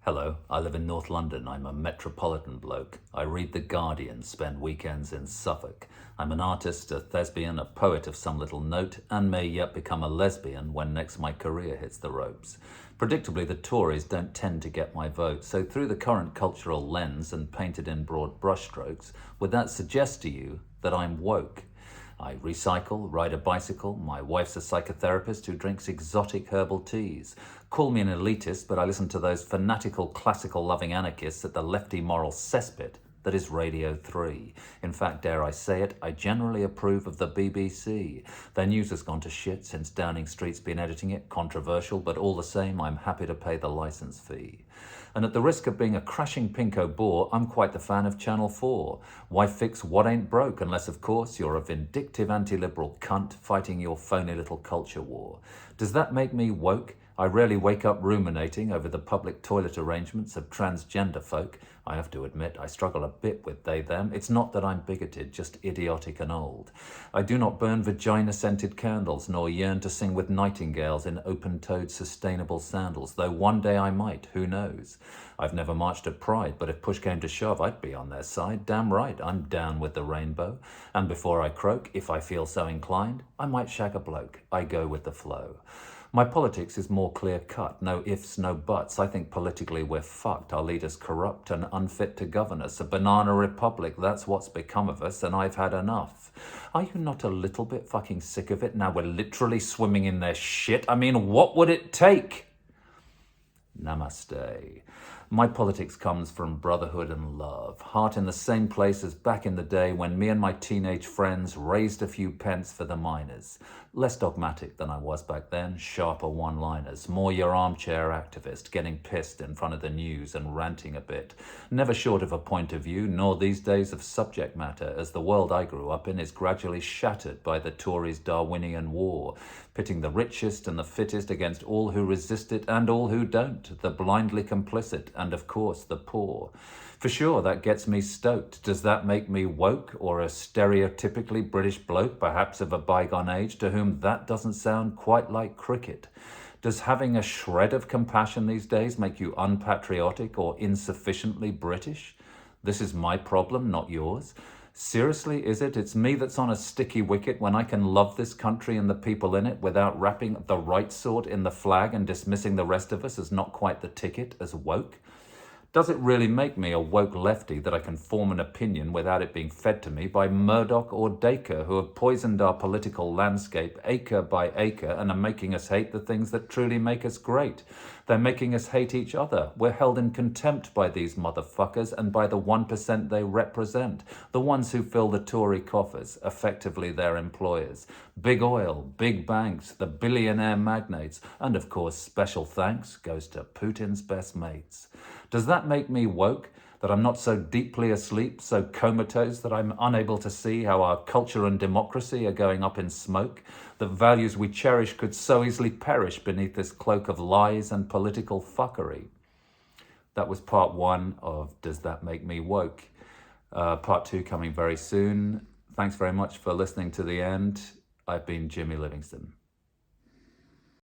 Hello, I live in North London. I'm a metropolitan bloke. I read The Guardian, spend weekends in Suffolk. I'm an artist, a thespian, a poet of some little note, and may yet become a lesbian when next my career hits the ropes. Predictably, the Tories don't tend to get my vote, so through the current cultural lens and painted in broad brushstrokes, would that suggest to you that I'm woke? I recycle, ride a bicycle, my wife's a psychotherapist who drinks exotic herbal teas. Call me an elitist, but I listen to those fanatical classical-loving anarchists at the lefty moral cesspit that is Radio 3. In fact, dare I say it, I generally approve of the BBC. Their news has gone to shit since Downing Street's been editing it. Controversial, but all the same, I'm happy to pay the licence fee. And at the risk of being a crashing pinko bore, I'm quite the fan of Channel 4. Why fix what ain't broke, unless, of course, you're a vindictive anti-liberal cunt fighting your phony little culture war. Does that make me woke? I rarely wake up ruminating over the public toilet arrangements of transgender folk. I have to admit, I struggle a bit with they-them. It's not that I'm bigoted, just idiotic and old. I do not burn vagina-scented candles, nor yearn to sing with nightingales in open-toed sustainable sandals, though one day I might, who knows? I've never marched at Pride, but if push came to shove, I'd be on their side. Damn right, I'm down with the rainbow. And before I croak, if I feel so inclined, I might shag a bloke. I go with the flow. My politics is more clear-cut, no ifs, no buts. I think politically we're fucked. Our leaders corrupt and unfit to govern us. A banana republic, that's what's become of us, and I've had enough. Are you not a little bit fucking sick of it? Now we're literally swimming in their shit. I mean, what would it take? Namaste. My politics comes from brotherhood and love, heart in the same place as back in the day when me and my teenage friends raised a few pence for the miners. Less dogmatic than I was back then, sharper one-liners, more your armchair activist, getting pissed in front of the news and ranting a bit. Never short of a point of view, nor these days of subject matter, as the world I grew up in is gradually shattered by the Tories' Darwinian war, pitting the richest and the fittest against all who resist it and all who don't, the blindly complicit, and of course the poor. For sure, that gets me stoked. Does that make me woke, or a stereotypically British bloke, perhaps of a bygone age, to whom that doesn't sound quite like cricket? Does having a shred of compassion these days make you unpatriotic or insufficiently British? This is my problem, not yours. Seriously, is it? It's me that's on a sticky wicket when I can love this country and the people in it without wrapping the right sort in the flag and dismissing the rest of us as not quite the ticket, as woke? Does it really make me a woke lefty that I can form an opinion without it being fed to me by Murdoch or Dacre, who have poisoned our political landscape acre by acre and are making us hate the things that truly make us great? They're making us hate each other. We're held in contempt by these motherfuckers and by the 1% they represent, the ones who fill the Tory coffers, effectively their employers. Big oil, big banks, the billionaire magnates, and of course special thanks goes to Putin's best mates. Does that make me woke? That I'm not so deeply asleep, so comatose that I'm unable to see how our culture and democracy are going up in smoke? That values we cherish could so easily perish beneath this cloak of lies and political fuckery? That was part one of Does That Make Me Woke? Part two coming very soon. Thanks very much for listening to the end. I've been Jimmy Livingstone.